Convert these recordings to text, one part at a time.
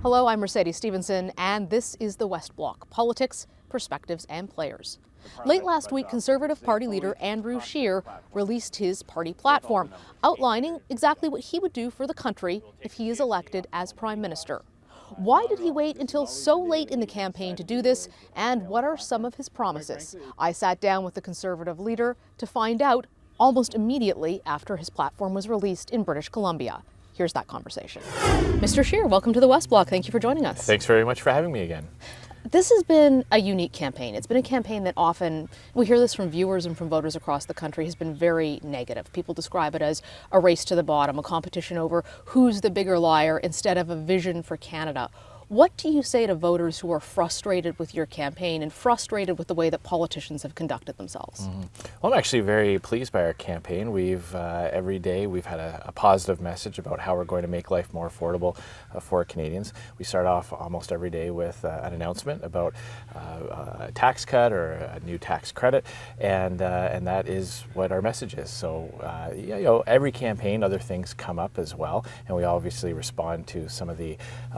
Hello, I'm Mercedes Stevenson, and this is the West Block, politics, perspectives, and players. Late last week, Conservative Party Leader Andrew Scheer released his party platform, outlining exactly what he would do for the country if he is elected as Prime Minister. Why did he wait until so late in the campaign to do this, and what are some of his promises? I sat down with the Conservative leader to find out almost immediately after his platform was released in British Columbia. Here's that conversation. Mr. Scheer, welcome to the West Block. Thank you for joining us. Thanks very much for having me again. This has been a unique campaign. It's been a campaign that often, we hear this from viewers and from voters across the country, has been very negative. People describe it as a race to the bottom, a competition over who's the bigger liar instead of a vision for Canada. What do you say to voters who are frustrated with your campaign and frustrated with the way that politicians have conducted themselves? Well, I'm actually very pleased by our campaign. We've every day we've had a positive message about how we're going to make life more affordable for Canadians. We start off almost every day with an announcement about a tax cut or a new tax credit, and that is what our message is. So, every campaign, other things come up as well, and we obviously respond to some of the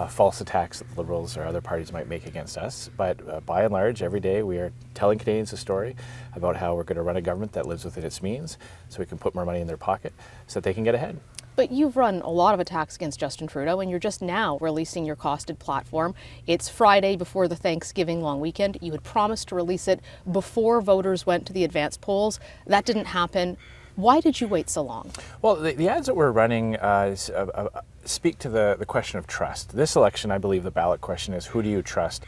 false attacks that the Liberals or other parties might make against us. But by and large, every day we are telling Canadians a story about how we're going to run a government that lives within its means so we can put more money in their pocket so that they can get ahead. But you've run a lot of attacks against Justin Trudeau, and you're just now releasing your costed platform. It's Friday before the Thanksgiving long weekend. You had promised to release it before voters went to the advanced polls. That didn't happen. Why did you wait so long? Well, the ads that we're running speak to the question of trust. This election, I believe the ballot question is, who do you trust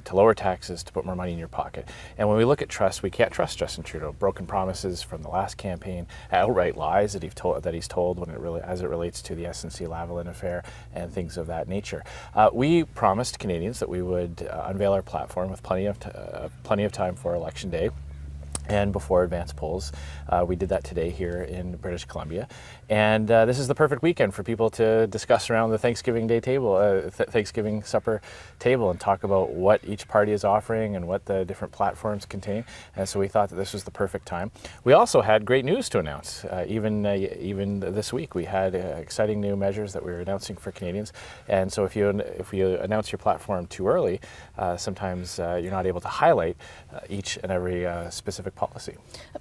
to lower taxes, to put more money in your pocket? And when we look at trust, we can't trust Justin Trudeau. Broken promises from the last campaign, outright lies that he's told when as it relates to the SNC-Lavalin affair and things of that nature. We promised Canadians that we would unveil our platform with plenty of time for Election Day and before advanced polls. We did that today here in British Columbia. And this is the perfect weekend for people to discuss around the Thanksgiving Day table, Thanksgiving supper table, and talk about what each party is offering and what the different platforms contain. And so we thought that this was the perfect time. We also had great news to announce. Even this week, we had exciting new measures that we were announcing for Canadians. And so if you announce your platform too early, sometimes you're not able to highlight each and every specific policy.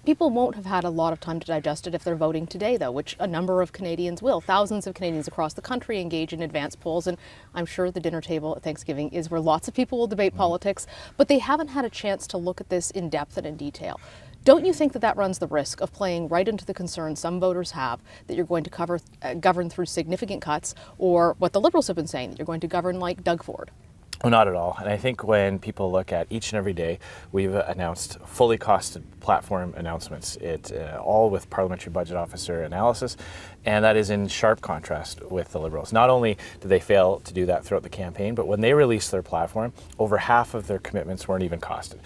People won't have had a lot of time to digest it if they're voting today, though, which a number of Canadians will. Thousands of Canadians across the country engage in advanced polls, and I'm sure the dinner table at Thanksgiving is where lots of people will debate politics, but they haven't had a chance to look at this in depth and in detail. Don't you think that runs the risk of playing right into the concerns some voters have that you're going to govern through significant cuts, or what the Liberals have been saying, that you're going to govern like Doug Ford? Well, not at all. And I think when people look at each and every day, we've announced fully costed platform announcements, all with Parliamentary Budget Officer analysis, and that is in sharp contrast with the Liberals. Not only did they fail to do that throughout the campaign, but when they released their platform, over half of their commitments weren't even costed.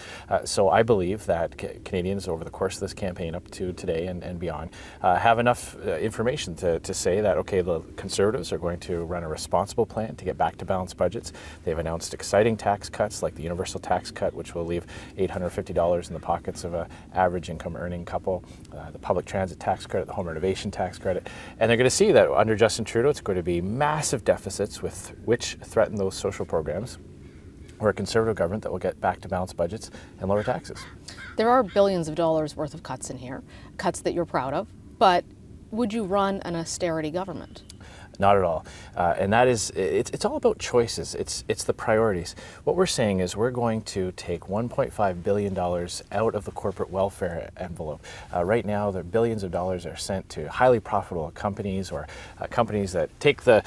So I believe that Canadians over the course of this campaign up to today and beyond have enough information to say that, okay, the Conservatives are going to run a responsible plan to get back to balanced budgets. They've announced exciting tax cuts like the universal tax cut, which will leave $850 in the pockets of an average income earning couple, the public transit tax credit, the home renovation tax credit. And they're going to see that under Justin Trudeau, it's going to be massive deficits which threaten those social programs, or a Conservative government that will get back to balanced budgets and lower taxes. There are billions of dollars worth of cuts in here, cuts that you're proud of, but would you run an austerity government? Not at all. And that is, it's all about choices. It's the priorities. What we're saying is we're going to take $1.5 billion out of the corporate welfare envelope. Right now, the billions of dollars are sent to highly profitable companies or companies that take the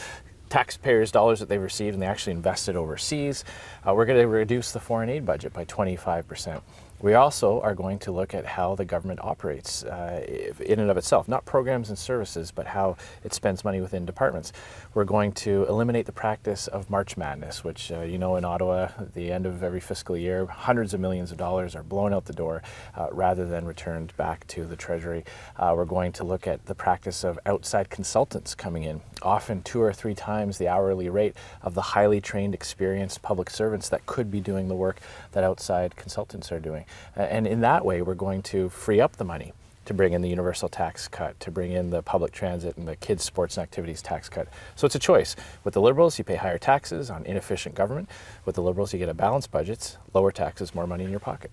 taxpayers' dollars that they've received and they actually invest it overseas. We're going to reduce the foreign aid budget by 25%. We also are going to look at how the government operates in and of itself, not programs and services, but how it spends money within departments. We're going to eliminate the practice of March Madness, which, in Ottawa, at the end of every fiscal year, hundreds of millions of dollars are blown out the door rather than returned back to the Treasury. We're going to look at the practice of outside consultants coming in, often 2 or 3 times the hourly rate of the highly trained, experienced public servants that could be doing the work that outside consultants are doing. And in that way, we're going to free up the money to bring in the universal tax cut, to bring in the public transit and the kids' sports and activities tax cut. So it's a choice. With the Liberals, you pay higher taxes on inefficient government. With the Liberals, you get a balanced budget, lower taxes, more money in your pocket.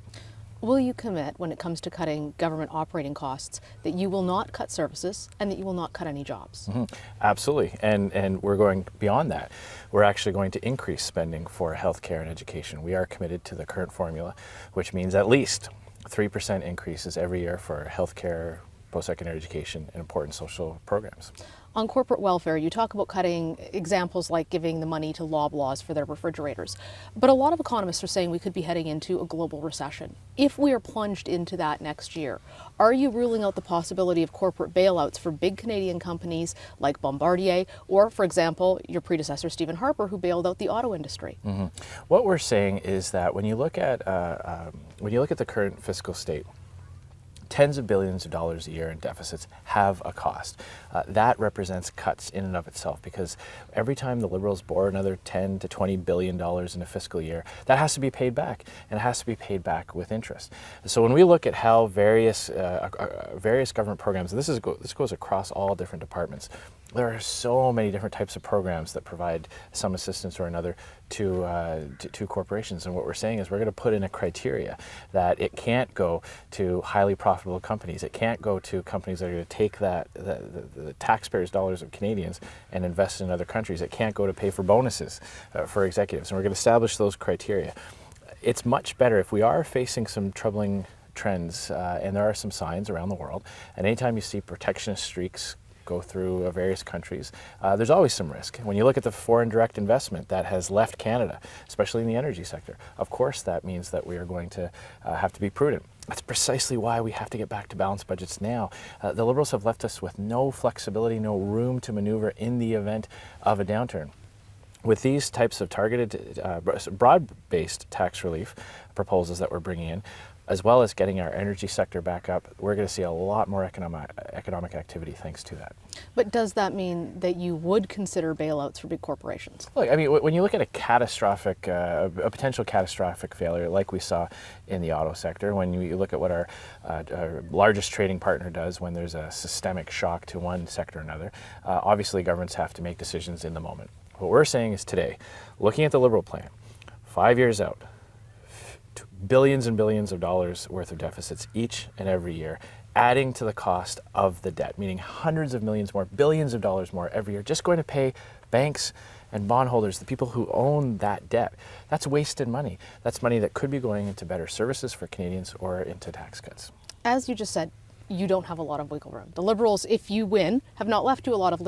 Will you commit, when it comes to cutting government operating costs, that you will not cut services and that you will not cut any jobs? Absolutely, and we're going beyond that. We're actually going to increase spending for healthcare and education. We are committed to the current formula, which means at least 3% increases every year for healthcare, post-secondary education, and important social programs. On corporate welfare, you talk about cutting, examples like giving the money to Loblaws for their refrigerators. But a lot of economists are saying we could be heading into a global recession. If we are plunged into that next year, are you ruling out the possibility of corporate bailouts for big Canadian companies like Bombardier, or, for example, your predecessor, Stephen Harper, who bailed out the auto industry? What we're saying is that when you look at the current fiscal state, tens of billions of dollars a year in deficits have a cost. That represents cuts in and of itself, because every time the Liberals bore another $10 to $20 billion in a fiscal year, that has to be paid back, and it has to be paid back with interest. So when we look at how various government programs, and this goes across all different departments, there are so many different types of programs that provide some assistance or another to corporations. And what we're saying is we're going to put in a criteria that it can't go to highly profitable companies. It can't go to companies that are going to take the taxpayers' dollars of Canadians and invest in other countries. It can't go to pay for bonuses for executives. And we're going to establish those criteria. It's much better if we are facing some troubling trends, and there are some signs around the world, and anytime you see protectionist streaks go through various countries, there's always some risk. When you look at the foreign direct investment that has left Canada, especially in the energy sector, of course that means that we are going to have to be prudent. That's precisely why we have to get back to balanced budgets now. The Liberals have left us with no flexibility, no room to maneuver in the event of a downturn. With these types of targeted, broad-based tax relief proposals that we're bringing in, as well as getting our energy sector back up, we're going to see a lot more economic activity thanks to that. But does that mean that you would consider bailouts for big corporations? Look, I mean, when you look at a potential catastrophic failure like we saw in the auto sector, when you look at what our largest trading partner does when there's a systemic shock to one sector or another, obviously governments have to make decisions in the moment. What we're saying is today, looking at the Liberal plan, 5 years out, billions and billions of dollars worth of deficits each and every year, adding to the cost of the debt, meaning hundreds of millions more, billions of dollars more every year, just going to pay banks and bondholders, the people who own that debt. That's wasted money. That's money that could be going into better services for Canadians or into tax cuts. As you just said, you don't have a lot of wiggle room. The Liberals, if you win, have not left you a lot of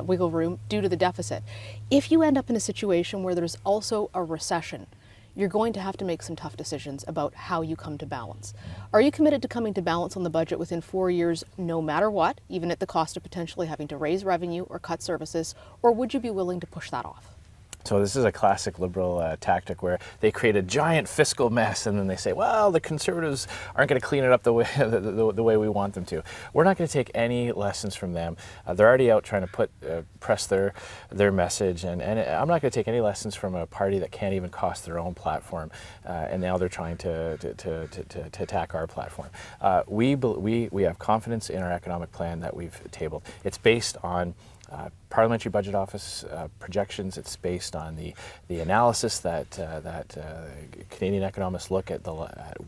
wiggle room due to the deficit. If you end up in a situation where there's also a recession, you're going to have to make some tough decisions about how you come to balance. Are you committed to coming to balance on the budget within 4 years, no matter what, even at the cost of potentially having to raise revenue or cut services, or would you be willing to push that off? So this is a classic Liberal tactic where they create a giant fiscal mess and then they say, well, the Conservatives aren't going to clean it up the way we want them to. We're not going to take any lessons from them. They're already out trying to press their message, and I'm not going to take any lessons from a party that can't even cost their own platform, and now they're trying to attack our platform. We have confidence in our economic plan that we've tabled. It's based on Parliamentary Budget Office projections. It's based on the analysis that Canadian economists look at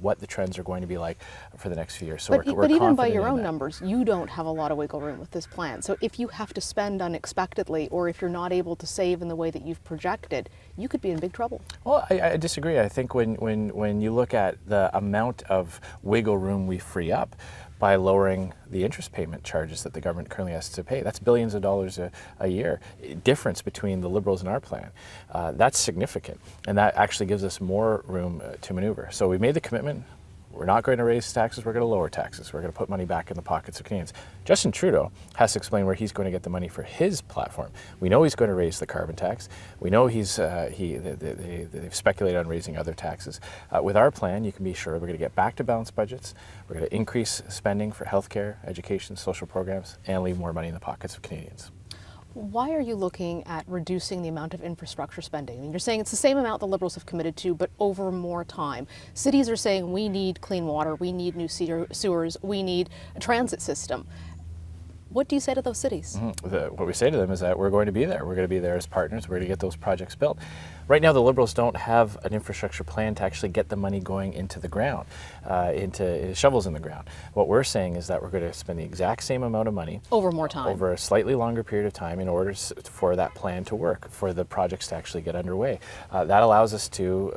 what the trends are going to be like for the next few years. So but even by your own numbers, you don't have a lot of wiggle room with this plan. So if you have to spend unexpectedly, or if you're not able to save in the way that you've projected, you could be in big trouble. Well, I disagree. I think when you look at the amount of wiggle room we free up by lowering the interest payment charges that the government currently has to pay, that's billions of dollars a year difference between the Liberals and our plan. That's significant, and that actually gives us more room to maneuver. So we made the commitment. We're not going to raise taxes, we're going to lower taxes. We're going to put money back in the pockets of Canadians. Justin Trudeau has to explain where he's going to get the money for his platform. We know he's going to raise the carbon tax. We know they've speculated on raising other taxes. With our plan, you can be sure we're going to get back to balanced budgets. We're going to increase spending for healthcare, education, social programs, and leave more money in the pockets of Canadians. Why are you looking at reducing the amount of infrastructure spending? I mean, you're saying it's the same amount the Liberals have committed to, but over more time. Cities are saying we need clean water, we need new sewers, we need a transit system. What do you say to those cities? What we say to them is that we're going to be there. We're going to be there as partners. We're going to get those projects built. Right now, the Liberals don't have an infrastructure plan to actually get the money going into the ground, into shovels in the ground. What we're saying is that we're going to spend the exact same amount of money over more time, over a slightly longer period of time, in order for that plan to work, for the projects to actually get underway. That allows us to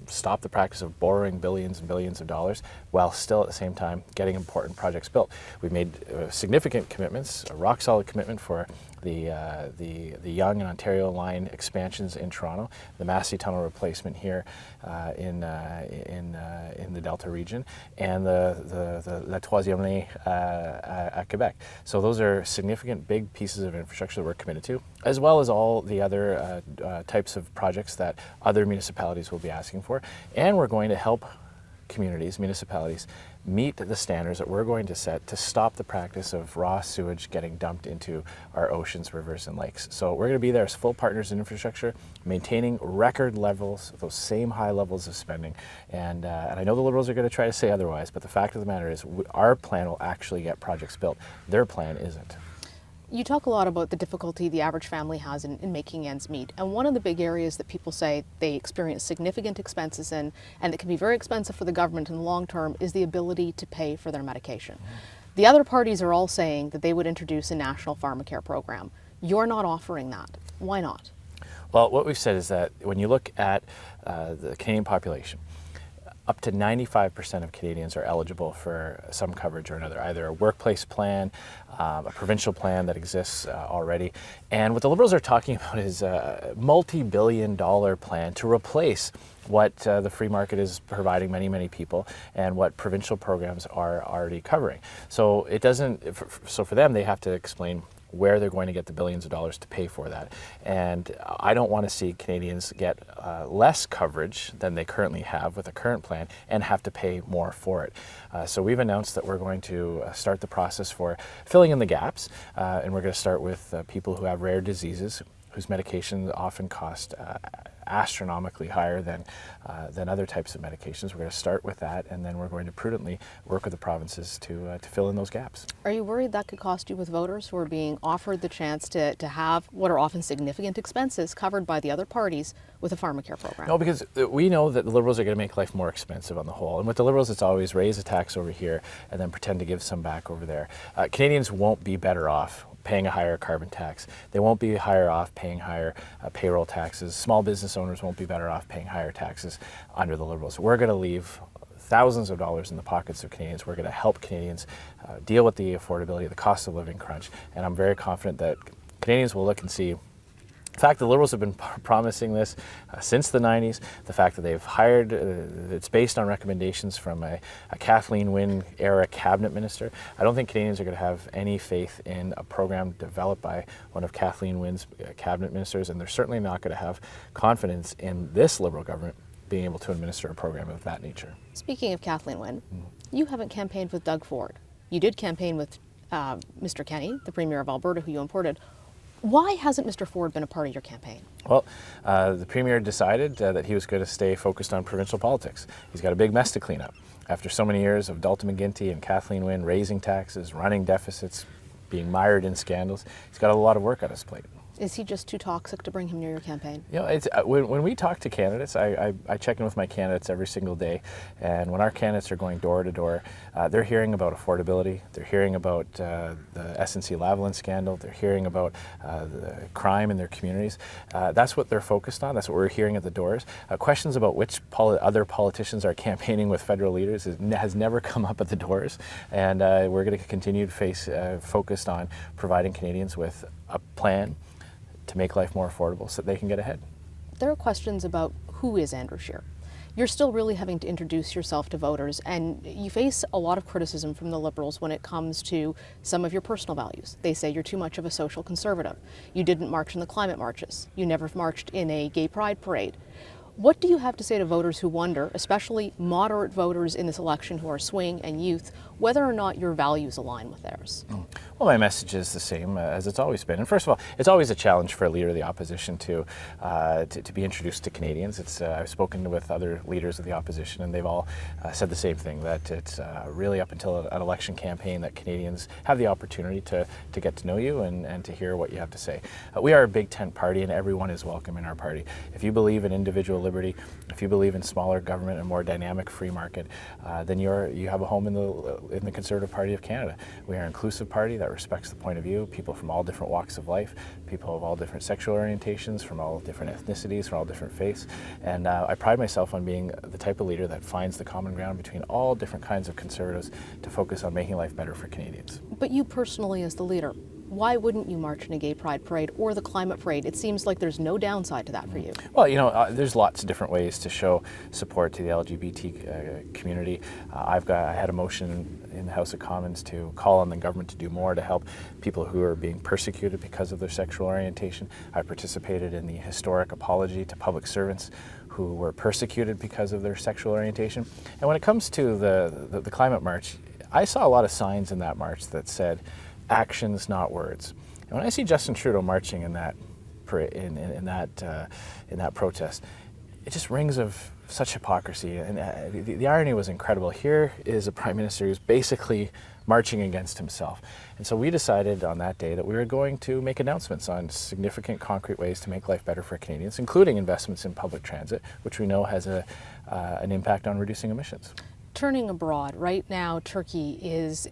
stop the practice of borrowing billions and billions of dollars while still at the same time getting important projects built. We've made significant commitments, a rock solid commitment for the Yonge and Ontario line expansions in Toronto, the Massey Tunnel replacement here in the Delta region, and the La Troisième Ligne at Quebec. So those are significant big pieces of infrastructure that we're committed to, as well as all the other types of projects that other municipalities will be asking for. And we're going to help communities, municipalities, meet the standards that we're going to set to stop the practice of raw sewage getting dumped into our oceans, rivers, and lakes. So we're going to be there as full partners in infrastructure, maintaining record levels, those same high levels of spending. And I know the Liberals are going to try to say otherwise, but the fact of the matter is our plan will actually get projects built. Their plan isn't. You talk a lot about the difficulty the average family has in making ends meet. And one of the big areas that people say they experience significant expenses in, and that can be very expensive for the government in the long term, is the ability to pay for their medication. The other parties are all saying that they would introduce a national pharmacare program. You're not offering that. Why not? Well, what we've said is that when you look at the Canadian population, up to 95% of Canadians are eligible for some coverage or another, either a workplace plan, a provincial plan that exists already. And what the Liberals are talking about is a multi-billion-dollar plan to replace what the free market is providing many people and what provincial programs are already covering. So it doesn't, so for them, they have to explain where they're going to get the billions of dollars to pay for that. And I don't want to see Canadians get less coverage than they currently have with the current plan and have to pay more for it. So we've announced that we're going to start the process for filling in the gaps, and we're going to start with people who have rare diseases whose medications often cost astronomically higher than other types of medications. We're going to start with that, and then we're going to prudently work with the provinces to fill in those gaps. Are you worried that could cost you with voters who are being offered the chance to have what are often significant expenses covered by the other parties with a pharmacare program? No, because we know that the Liberals are going to make life more expensive on the whole. And with the Liberals, it's always raise a tax over here and then pretend to give some back over there. Canadians won't be better off paying a higher carbon tax. They won't be higher off paying higher payroll taxes. Small business owners won't be better off paying higher taxes under the Liberals. We're going to leave thousands of dollars in the pockets of Canadians. We're going to help Canadians deal with the affordability, the cost of living crunch. And I'm very confident that Canadians will look and see. In fact, the Liberals have been promising this since the 90s. The fact that they've hired, it's based on recommendations from a Kathleen Wynne-era cabinet minister. I don't think Canadians are going to have any faith in a program developed by one of Kathleen Wynne's cabinet ministers, and they're certainly not going to have confidence in this Liberal government being able to administer a program of that nature. Speaking of Kathleen Wynne, you haven't campaigned with Doug Ford. You did campaign with Mr. Kenney, the Premier of Alberta, who you imported. Why hasn't Mr. Ford been a part of your campaign? Well, the Premier decided that he was going to stay focused on provincial politics. He's got a big mess to clean up. After so many years of Dalton McGuinty and Kathleen Wynne raising taxes, running deficits, being mired in scandals, he's got a lot of work on his plate. Is he just too toxic to bring him near your campaign? You know, it's, when we talk to candidates, I check in with my candidates every single day, and when our candidates are going door to door, they're hearing about affordability, they're hearing about the SNC-Lavalin scandal, they're hearing about the crime in their communities. That's what they're focused on, that's what we're hearing at the doors. Questions about which other politicians are campaigning with federal leaders has never come up at the doors, and we're going to continue to focused on providing Canadians with a plan to make life more affordable so that they can get ahead. There are questions about who is Andrew Scheer. You're still really having to introduce yourself to voters, and you face a lot of criticism from the Liberals when it comes to some of your personal values. They say you're too much of a social conservative. You didn't march in the climate marches. You never marched in a gay pride parade. What do you have to say to voters who wonder, especially moderate voters in this election who are swing and youth, whether or not your values align with theirs? Well, my message is the same as it's always been. And first of all, it's always a challenge for a leader of the opposition to be introduced to Canadians. I've spoken with other leaders of the opposition, and they've all said the same thing, that it's really up until an election campaign that Canadians have the opportunity to get to know you and to hear what you have to say. We are a big tent party, and everyone is welcome in our party. If you believe in individual liberty, if you believe in smaller government and more dynamic free market, then you have a home in the Conservative Party of Canada. We are an inclusive party that respects the point of view, people from all different walks of life, people of all different sexual orientations, from all different ethnicities, from all different faiths. And I pride myself on being the type of leader that finds the common ground between all different kinds of Conservatives to focus on making life better for Canadians. But you personally as the leader, why wouldn't you march in a gay pride parade or the climate parade? It seems like there's no downside to that for you. Well, there's lots of different ways to show support to the LGBT community. I had a motion in the House of Commons to call on the government to do more to help people who are being persecuted because of their sexual orientation. I participated in the historic apology to public servants who were persecuted because of their sexual orientation. And when it comes to the climate march, I saw a lot of signs in that march that said, actions, not words. And when I see Justin Trudeau marching in that protest, it just rings of such hypocrisy. And the irony was incredible. Here is a prime minister who's basically marching against himself. And so we decided on that day that we were going to make announcements on significant concrete ways to make life better for Canadians, including investments in public transit, which we know has an impact on reducing emissions. Turning abroad, right now Turkey is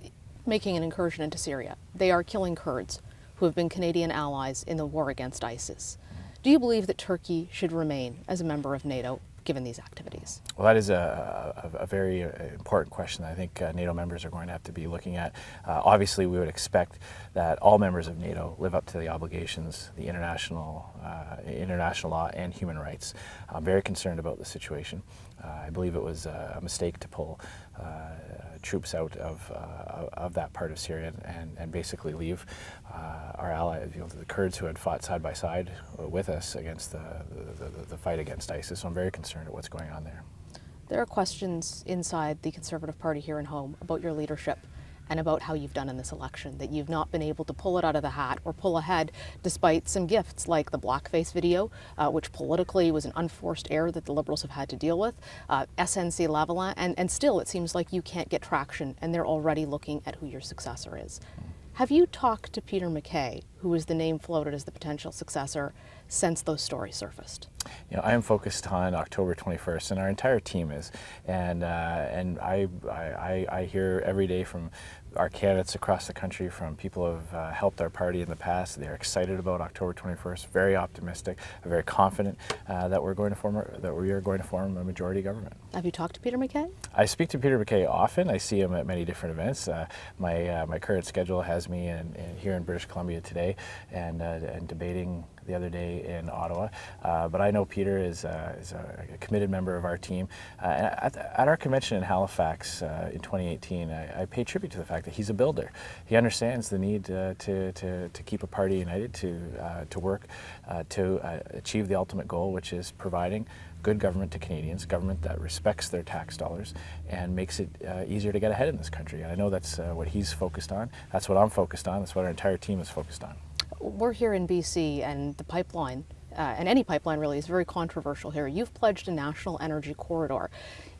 making an incursion into Syria. They are killing Kurds who have been Canadian allies in the war against ISIS. Do you believe that Turkey should remain as a member of NATO given these activities? Well, that is a very important question that I think NATO members are going to have to be looking at. Obviously, we would expect that all members of NATO live up to the obligations, the international law and human rights. I'm very concerned about the situation. I believe it was a mistake to pull troops out of that part of Syria and basically leave our allies, the Kurds who had fought side by side with us against the fight against ISIS. So I'm very concerned at what's going on there. There are questions inside the Conservative Party here in home about your leadership and about how you've done in this election, that you've not been able to pull it out of the hat or pull ahead despite some gifts like the blackface video, which politically was an unforced error that the Liberals have had to deal with, SNC Lavalin, and still it seems like you can't get traction and they're already looking at who your successor is. Have you talked to Peter MacKay, who was the name floated as the potential successor, since those stories surfaced? I am focused on October 21st, and our entire team is. And I hear every day from our candidates across the country, from people who have helped our party in the past. They're excited about October 21st, very optimistic, very confident that we are going to form a majority government. Have you talked to Peter MacKay? I speak to Peter MacKay often. I see him at many different events. My current schedule has me here in British Columbia today and debating the other day in Ottawa. But I know Peter is a committed member of our team. At our convention in Halifax in 2018, I pay tribute to the fact that he's a builder. He understands the need to keep a party united, to work to achieve the ultimate goal, which is providing good government to Canadians, government that respects their tax dollars and makes it easier to get ahead in this country. I know that's what he's focused on. That's what I'm focused on. That's what our entire team is focused on. We're here in BC, and the pipeline, and any pipeline really, is very controversial here. You've pledged a national energy corridor.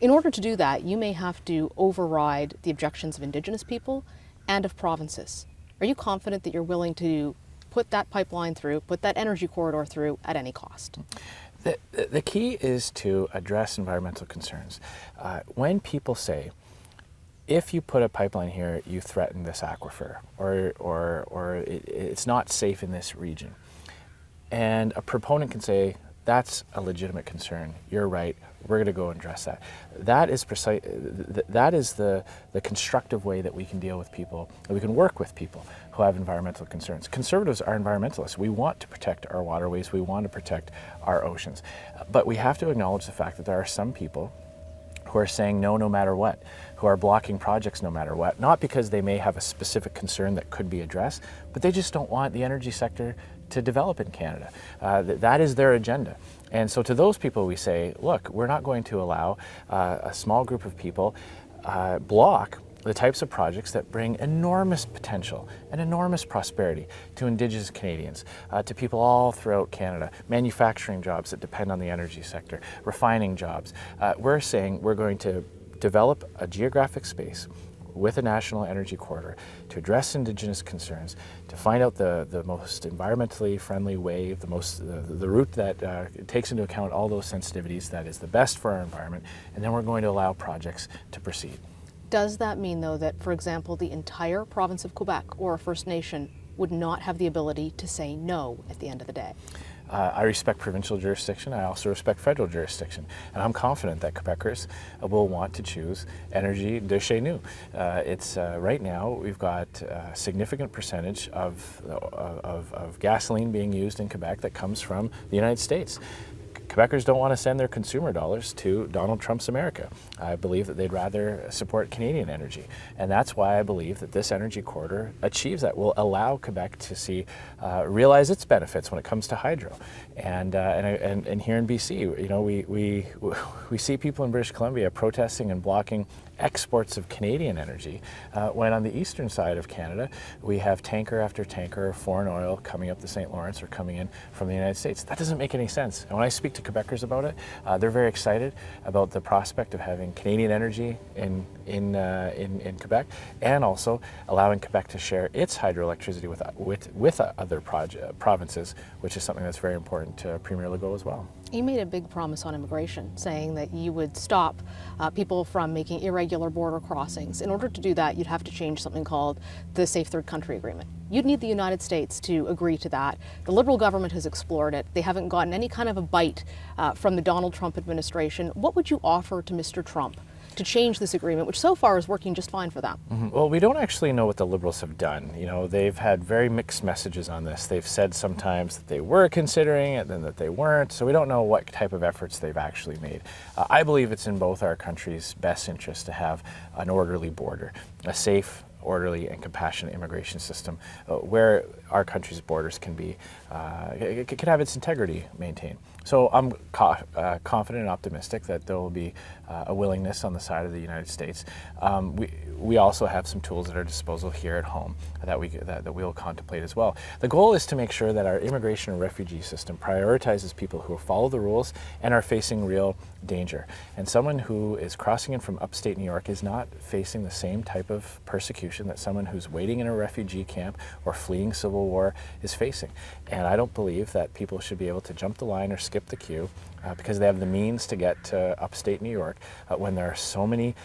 In order to do that, you may have to override the objections of Indigenous people and of provinces. Are you confident that you're willing to put that pipeline through, put that energy corridor through at any cost? The key is to address environmental concerns. When people say, if you put a pipeline here, you threaten this aquifer, or it's not safe in this region. And a proponent can say, that's a legitimate concern, you're right, we're going to go and address that. That is the constructive way that we can deal with people, that we can work with people who have environmental concerns. Conservatives are environmentalists. We want to protect our waterways, we want to protect our oceans. But we have to acknowledge the fact that there are some people who are saying no matter what, who are blocking projects no matter what, not because they may have a specific concern that could be addressed, but they just don't want the energy sector to develop in Canada. That is their agenda. And so to those people we say, look, we're not going to allow a small group of people block the types of projects that bring enormous potential and enormous prosperity to Indigenous Canadians, to people all throughout Canada, manufacturing jobs that depend on the energy sector, refining jobs. We're saying we're going to develop a geographic space with a national energy corridor to address Indigenous concerns, to find out the most environmentally friendly way, the route that takes into account all those sensitivities that is the best for our environment, and then we're going to allow projects to proceed. Does that mean, though, that, for example, the entire province of Quebec or a First Nation would not have the ability to say no at the end of the day? I respect provincial jurisdiction. I also respect federal jurisdiction. And I'm confident that Quebecers will want to choose energy de chez nous. Right now, we've got a significant percentage of gasoline being used in Quebec that comes from the United States. Quebecers don't want to send their consumer dollars to Donald Trump's America. I believe that they'd rather support Canadian energy. And that's why I believe that this energy corridor achieves that, will allow Quebec to realize its benefits when it comes to hydro. And here in BC, you know, we see people in British Columbia protesting and blocking exports of Canadian energy, when on the eastern side of Canada, we have tanker after tanker of foreign oil coming up the St. Lawrence or coming in from the United States. That doesn't make any sense. And when I speak to Quebecers about it, they're very excited about the prospect of having Canadian energy in Quebec, and also allowing Quebec to share its hydroelectricity with other provinces, which is something that's very important to Premier Legault as well. You made a big promise on immigration, saying that you would stop people from making irregular border crossings. In order to do that, you'd have to change something called the Safe Third Country Agreement. You'd need the United States to agree to that. The Liberal government has explored it. They haven't gotten any kind of a bite from the Donald Trump administration. What would you offer to Mr. Trump to change this agreement, which so far is working just fine for them? Mm-hmm. Well, we don't actually know what the Liberals have done. You know, they've had very mixed messages on this. They've said sometimes that they were considering it, then that they weren't. So we don't know what type of efforts they've actually made. I believe it's in both our countries' best interest to have an orderly border, a safe, orderly and compassionate immigration system where our country's borders can have its integrity maintained. So I'm confident and optimistic that there will be a willingness on the side of the United States. We also have some tools at our disposal here at home that we'll contemplate as well. The goal is to make sure that our immigration and refugee system prioritizes people who follow the rules and are facing real danger. And someone who is crossing in from upstate New York is not facing the same type of persecution that someone who's waiting in a refugee camp or fleeing civil war is facing. And I don't believe that people should be able to jump the line or skip the queue because they have the means to get to upstate New York when there are so many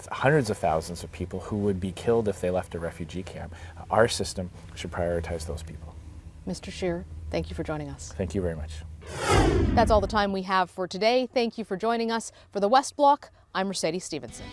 hundreds of thousands of people who would be killed if they left a refugee camp. Our system should prioritize those people. Mr. Scheer, thank you for joining us. Thank you very much. That's all the time we have for today. Thank you for joining us. For the West Block, I'm Mercedes Stevenson.